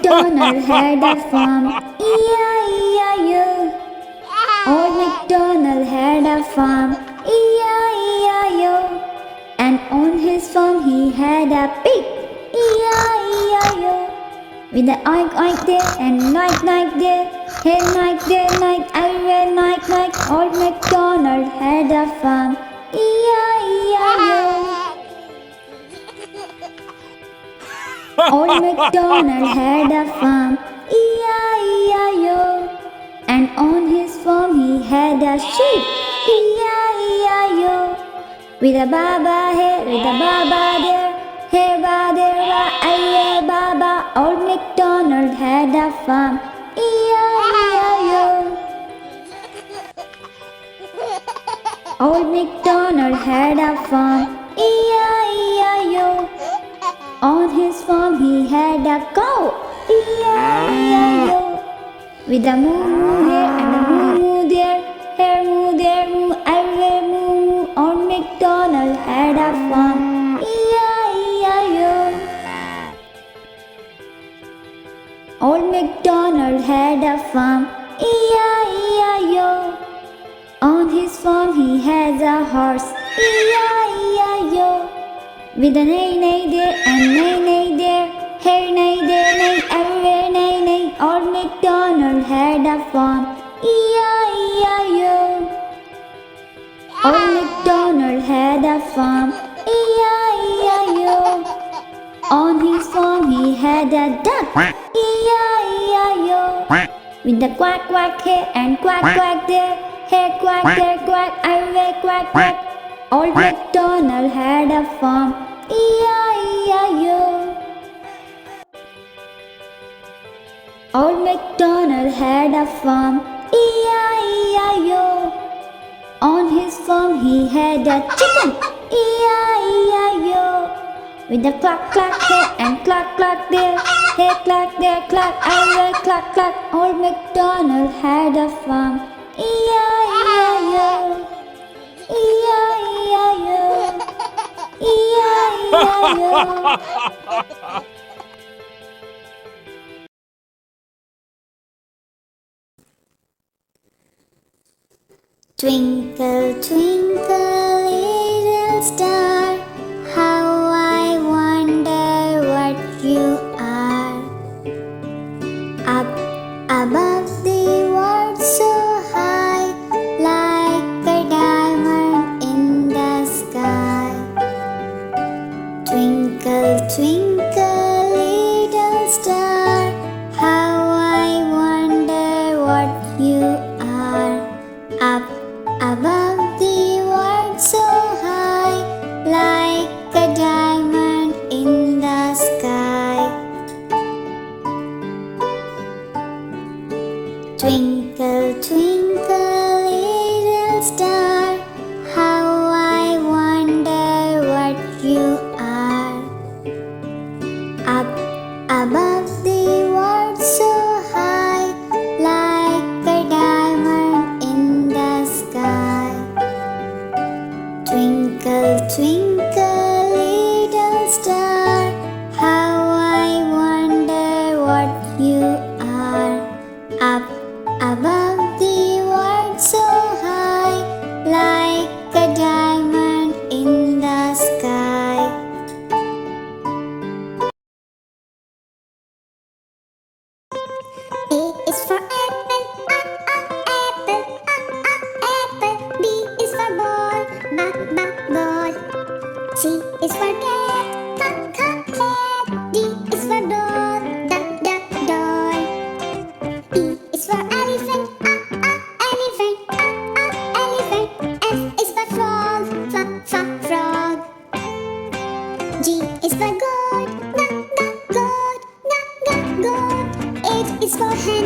MacDonald had a farm, E-I-E-I-O. Old MacDonald had a farm, E-I-E-I-O. And on his farm he had a pig, E-I-E-I-O. With the oink oink there and night night there, hey night there night, everywhere night night. Old MacDonald had a farm, E-I-E-I-O. Old MacDonald had a farm, E-I-E-I-O. And on his farm he had a sheep, E-I-E-I-O. With a baba here, with a baba there, here ba there ba, aye baba. Old MacDonald had a farm, E-I-E-I-O. Old MacDonald had a farm, E-I-E-I-O. On his farm he had a cow, E-I-E-I-O. With a moo here and a moo there, here moo there moo, everywhere moo. Old MacDonald had a farm, E-I-E-I-O. Old MacDonald had a farm, E-I-E-I-O. On his farm he has a horse, E-I-E-I-O. With a neigh there and neigh there, here neigh there neigh, everywhere neigh neigh. Old MacDonald had a farm, E-I-E-I-O. Old MacDonald had a farm, E-I-E-I-O. On his farm he had a duck, E-I-E-I-O. With the quack quack here and quack quack there, here quack there quack, everywhere quack quack. Old MacDonald had a farm, E-I-E-I-O. Old MacDonald had a farm, E-I-E-I-O. On his farm he had a chicken, E-I-E-I-O. With a cluck cluck here and cluck cluck there, here cluck there cluck, everywhere cluck cluck. Old MacDonald had a farm, E-I-E-I-O. E-I-E-I-O. E-I-E-I-O. Twinkle, twinkle, little star, how I wonder what you are. Up above the world so high, like a diamond in the sky. Twinkle, twinkle, little star, how I wonder what you are. Up above the world so high, like a diamond in the sky. Twinkle, twinkle, little star, how I wonder what you are. Up above the world so high, like a diamond in the sky. Twinkle, twinkle, little star, how I wonder what you are. Up above the world so high, like a diamond in the sky. A is for apple, apple, apple. B is for ball, ball. C is for cat, cat. D is for doll, doll. E is for elephant, elephant. F is for frog, frog. G is for goat, goat. H is for hen,